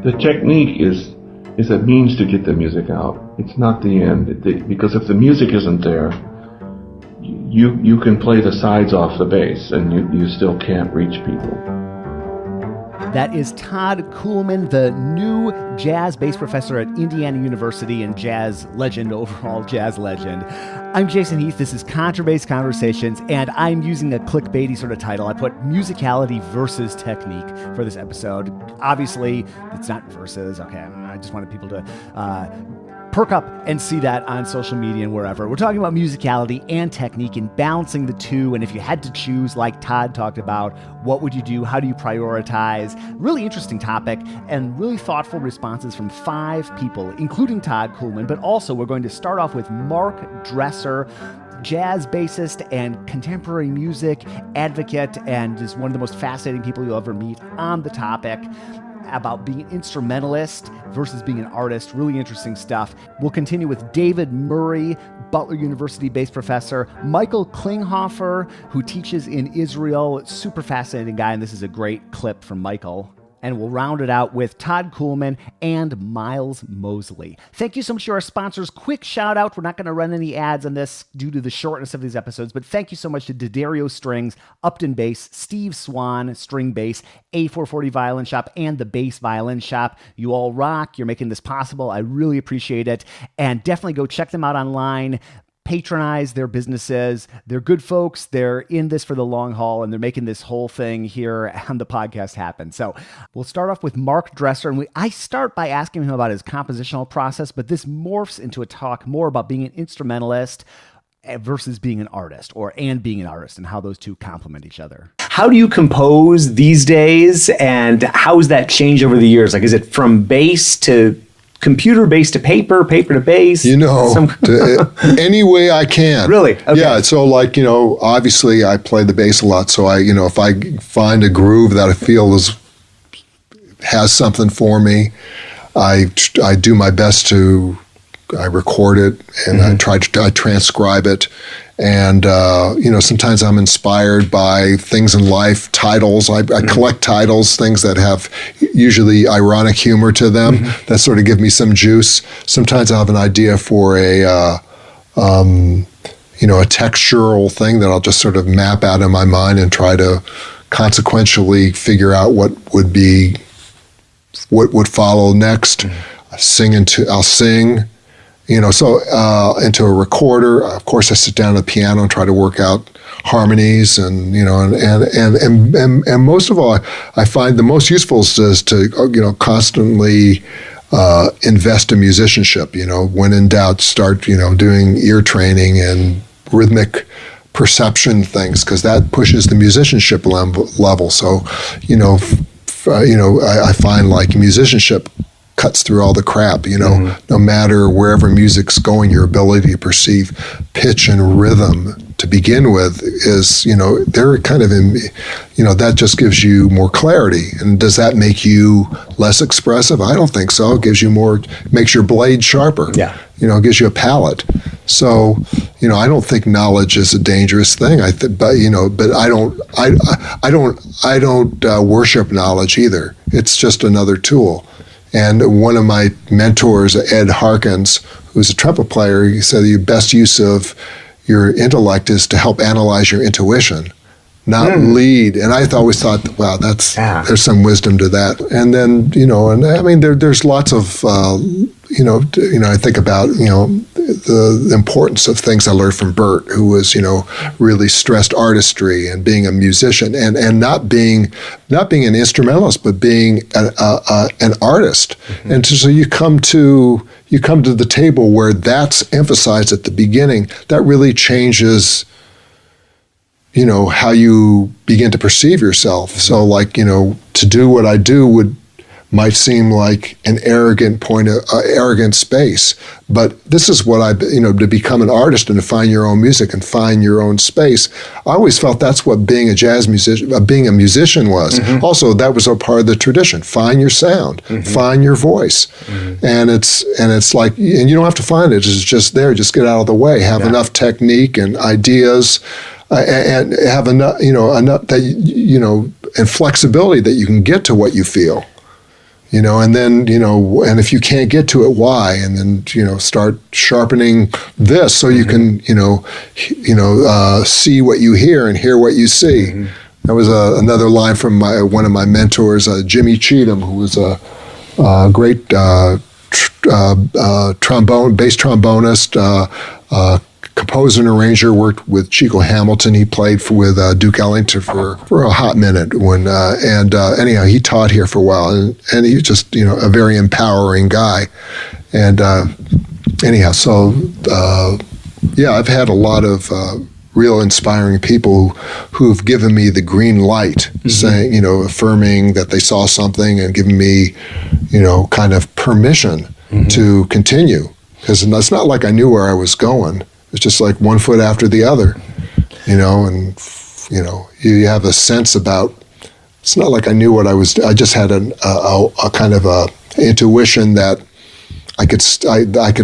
The technique is a means to get the music out. It's not the end. Because if the music isn't there, you can play the sides off the bass and you still can't reach people. That is Todd Kuhlman, the new jazz bass professor at Indiana University and jazz legend, overall jazz legend. I'm Jason Heath. This is Contrabass Conversations, and I'm using a clickbaity sort of title. I put musicality versus technique for this episode. Obviously, it's not versus. Okay, I just wanted people to perk up and see that on social media and wherever. We're talking about musicality and technique and balancing the two. And if you had to choose, like Todd talked about, what would you do? How do you prioritize? Really interesting topic and really thoughtful responses from 5 people, including Todd Kuhlman. But also we're going to start off with Mark Dresser, jazz bassist and contemporary music advocate, and is one of the most fascinating people you'll ever meet on the topic about being an instrumentalist versus being an artist. Really interesting stuff. We'll continue with David Murray, Butler University bass professor, Michael Klinghoffer, who teaches in Israel. Super fascinating guy, and this is a great clip from Michael. And we'll round it out with Todd Kuhlman and Miles Mosley. Thank you so much to our sponsors. Quick shout out. We're not going to run any ads on this due to the shortness of these episodes, but thank you so much to D'Addario Strings, Upton Bass, Steve Swan, String Bass, A440 Violin Shop, and the Bass Violin Shop. You all rock. You're making this possible. I really appreciate it. And definitely go check them out online. Patronize their businesses. They're good folks. They're in this for the long haul, and they're making this whole thing here on the podcast happen. So we'll start off with Mark Dresser, and I start by asking him about his compositional process, but this morphs into a talk more about being an instrumentalist versus being an artist, and being an artist, and how those two complement each other. How do you compose these days, and how has that changed over the years? Like, is it from bass to computer bass to paper to bass? Any way I can. Really? Okay. Yeah, so obviously I play the bass a lot, so if I find a groove that I feel has something for me, I do my best to record it, and I transcribe it. And, sometimes I'm inspired by things in life, titles. I collect titles, things that have usually ironic humor to them that sort of give me some juice. Sometimes I have an idea for a textural thing that I'll just sort of map out in my mind and try to consequentially figure out what would follow next. I'll sing. Into a recorder. Of course, I sit down at the piano and try to work out harmonies, and most of all, I find the most useful is to constantly invest in musicianship. When in doubt, start doing ear training and rhythmic perception things, because that pushes the musicianship level. So, I find like musicianship cuts through all the crap, no matter wherever music's going, your ability to perceive pitch and rhythm to begin with is, they're kind of that just gives you more clarity. And does that make you less expressive? I don't think so. It gives you makes your blade sharper. Yeah. It gives you a palate. So, I don't think knowledge is a dangerous thing. But I don't worship knowledge either. It's just another tool. And one of my mentors, Ed Harkins, who's a trumpet player, he said the best use of your intellect is to help analyze your intuition, not lead. And I always thought, wow, there's some wisdom to that. And then, there's lots of, I think about, the importance of things I learned from Bert, who was, really stressed artistry and being a musician and not being an instrumentalist, but being an artist. And so you come to the table where that's emphasized at the beginning. That really changes, how you begin to perceive yourself. So to do what I do might seem like an arrogant space, but this is what to become an artist and to find your own music and find your own space. I always felt that's what being a jazz musician, being a musician was. Also, that was a part of the tradition. Find your sound, find your voice, and it's like, and you don't have to find it. It's just there. Just get out of the way. Have enough technique and ideas, and have enough that and flexibility that you can get to what you feel. and then, and if you can't get to it, why? And then, start sharpening this so you can, see what you hear and hear what you see. Mm-hmm. That was another line from one of my mentors, Jimmy Cheatham, who was a great bass trombonist, composer and arranger, worked with Chico Hamilton. He played with Duke Ellington for a hot minute. Anyhow, he taught here for a while, and he was just a very empowering guy. And I've had a lot of real inspiring people who've given me the green light, mm-hmm. saying, affirming that they saw something and giving me, kind of permission mm-hmm. to continue. Because it's not like I knew where I was going. It's just like one foot after the other, you have a sense about, it's not like I knew what I just had a kind of a intuition that I could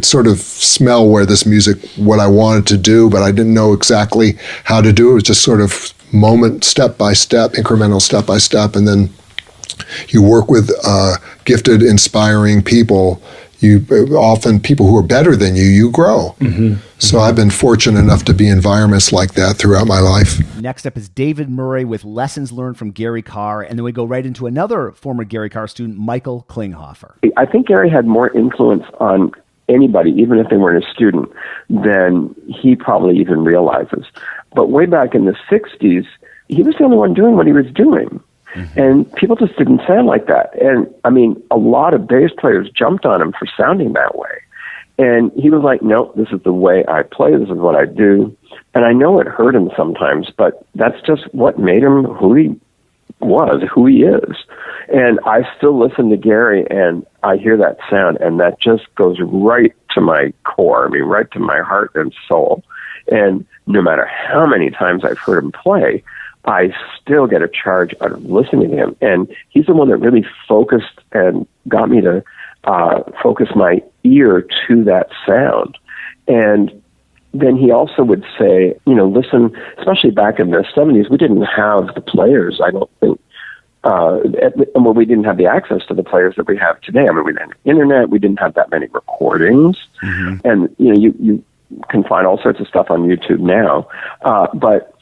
sort of smell where this music, what I wanted to do, but I didn't know exactly how to do it. It was just sort of step by step, incremental step by step, and then you work with gifted, inspiring people. Often people who are better than you grow. Mm-hmm. So I've been fortunate enough to be in environments like that throughout my life. Next up is David Murray with Lessons Learned from Gary Carr, and then we go right into another former Gary Carr student, Michael Klinghoffer. I think Gary had more influence on anybody, even if they weren't a student, than he probably even realizes. But way back in the 60s, he was the only one doing what he was doing. Mm-hmm. And people just didn't sound like that. And, a lot of bass players jumped on him for sounding that way. And he was like, no, this is the way I play. This is what I do. And I know it hurt him sometimes, but that's just what made him who he was, who he is. And I still listen to Gary, and I hear that sound, and that just goes right to my core, right to my heart and soul. And no matter how many times I've heard him play, I still get a charge out of listening to him. And he's the one that really focused and got me to focus my ear to that sound. And then he also would say, listen, especially back in the 70s, we didn't have the players, I don't think, we didn't have the access to the players that we have today. We didn't have the internet, we didn't have that many recordings. Mm-hmm. And, you can find all sorts of stuff on YouTube now. But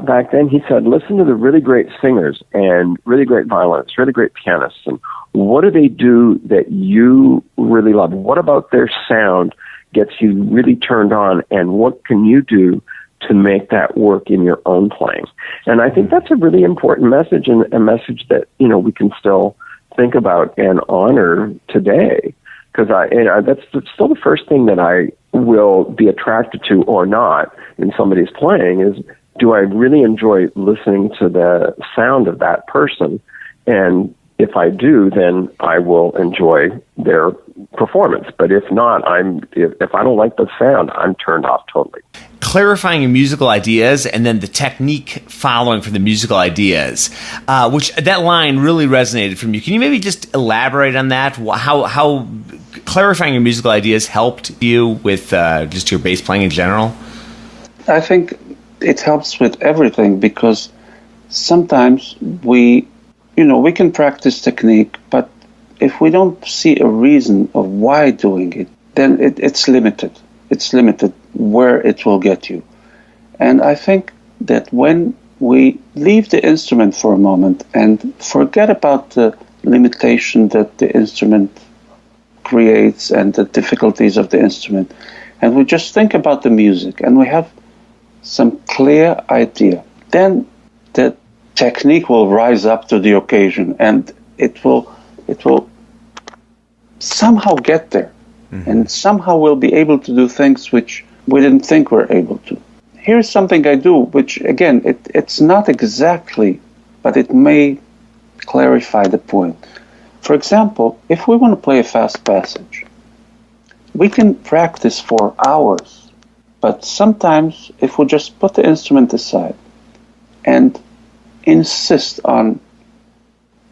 back then, he said, listen to the really great singers and really great violinists, really great pianists, and what do they do that you really love? What about their sound gets you really turned on, and what can you do to make that work in your own playing? And I think that's a really important message, and a message that, we can still think about and honor today. Because that's still the first thing that I will be attracted to or not in somebody's playing is, do I really enjoy listening to the sound of that person? And if I do, then I will enjoy their performance. But if not, if I don't like the sound, I'm turned off totally. Clarifying your musical ideas and then the technique following from the musical ideas, which that line really resonated from you. Can you maybe just elaborate on that? How clarifying your musical ideas helped you with just your bass playing in general? I think it helps with everything, because sometimes we can practice technique, but if we don't see a reason of why doing it, then it's limited. It's limited where it will get you. And I think that when we leave the instrument for a moment and forget about the limitation that the instrument creates and the difficulties of the instrument, and we just think about the music, and we have some clear idea, then the technique will rise up to the occasion, and it will somehow get there. Mm-hmm. And somehow we'll be able to do things which we didn't think we're able to. Here's something I do, which again, it's not exactly, but it may clarify the point. For example, if we want to play a fast passage, we can practice for hours, but sometimes if we just put the instrument aside and insist on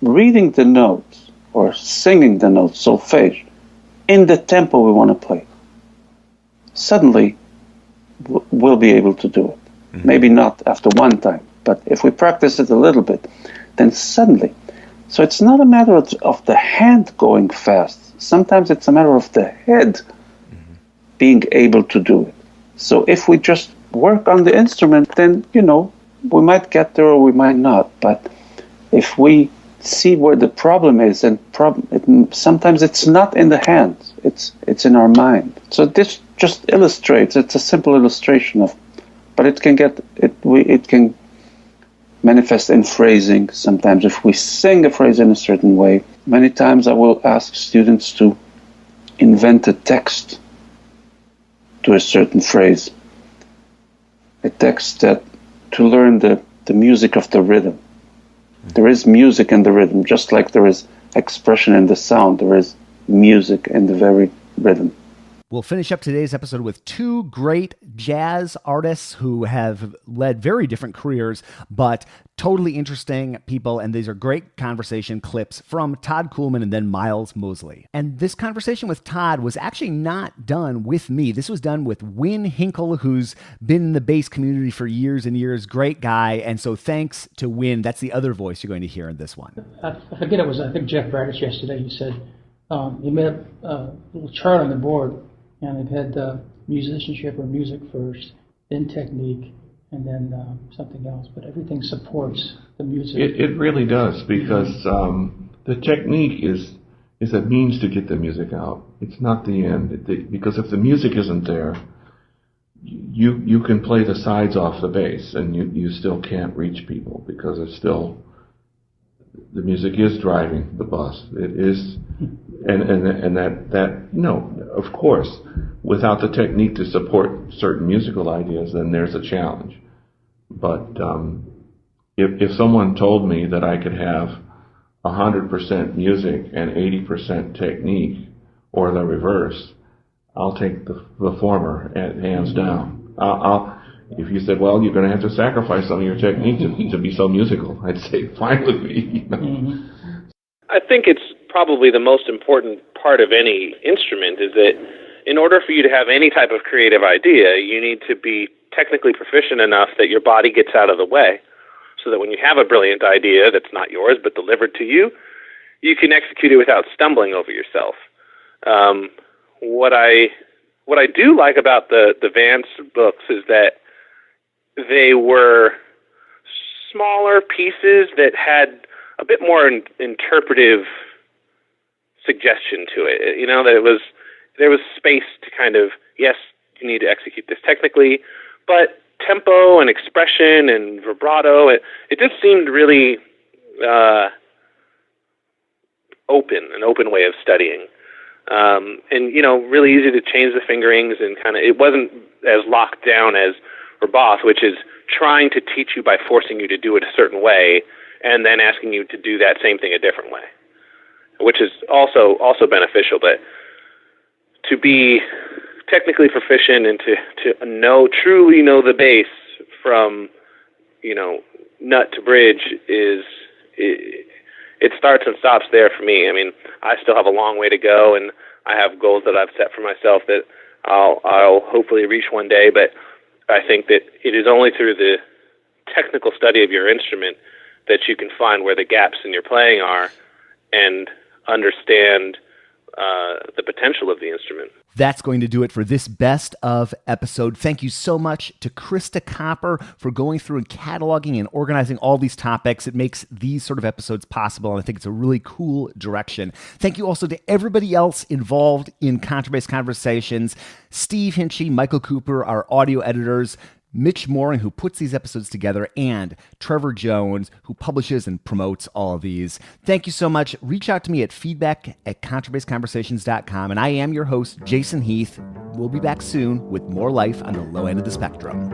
reading the notes or singing the notes, solfege, in the tempo we want to play, suddenly we'll be able to do it. Mm-hmm. Maybe not after one time, but if we practice it a little bit, then suddenly So it's not a matter of the hand going fast. Sometimes it's a matter of the head being able to do it. So if we just work on the instrument, then, we might get there or we might not. But if we see where the problem is, and sometimes it's not in the hands, it's in our mind. So this just illustrates, it's a simple illustration but it can manifest in phrasing. Sometimes if we sing a phrase in a certain way, many times I will ask students to invent a text to a certain phrase, a text that to learn the music of the rhythm. There is music in the rhythm, just like there is expression in the sound. There is music in the very rhythm. We'll finish up today's episode with two great jazz artists who have led very different careers, but totally interesting people. And these are great conversation clips from Todd Kuhlman and then Miles Mosley. And this conversation with Todd was actually not done with me. This was done with Win Hinkle, who's been in the bass community for years and years. Great guy. And so thanks to Win. That's the other voice you're going to hear in this one. I forget, I think Jeff Bradish yesterday, he said he made a little chart on the board, and it had musicianship or music first, then technique, and then something else. But everything supports the music. It really does, because the technique is a means to get the music out. It's not the end. Because if the music isn't there, you can play the sides off the bass, and you still can't reach people, because it's still, the music is driving the bus. It is, and that of course, without the technique to support certain musical ideas, then there's a challenge. But if someone told me that I could have 100% music and 80% technique, or the reverse, I'll take the former, hands down. If you said, well, you're going to have to sacrifice some of your technique to be so musical, I'd say, fine with me. I think it's probably the most important part of any instrument is that in order for you to have any type of creative idea, you need to be technically proficient enough that your body gets out of the way, so that when you have a brilliant idea that's not yours but delivered to you, you can execute it without stumbling over yourself. What I do like about the Vance books is that they were smaller pieces that had a bit more interpretive suggestion to it. That there was space to kind of, yes, you need to execute this technically, but tempo and expression and vibrato, it just seemed really an open way of studying. And, really easy to change the fingerings, and it wasn't as locked down as Roboth, which is trying to teach you by forcing you to do it a certain way and then asking you to do that same thing a different way, which is also beneficial. But to be technically proficient and to truly know the bass from, nut to bridge it starts and stops there for me. I mean, I still have a long way to go, and I have goals that I've set for myself that I'll hopefully reach one day, but I think that it is only through the technical study of your instrument that you can find where the gaps in your playing are and understand the potential of the instrument. That's going to do it for this best of episode. Thank you so much to Krista Copper for going through and cataloging and organizing all these topics. It makes these sort of episodes possible, and I think it's a really cool direction. Thank you also to everybody else involved in Contrabass Conversations. Steve Hinchy, Michael Cooper, our audio editors, Mitch Mooring, who puts these episodes together, and Trevor Jones, who publishes and promotes all of these. Thank you so much. Reach out to me at feedback@contrabassconversations.com. And I am your host, Jason Heath. We'll be back soon with more life on the low end of the spectrum.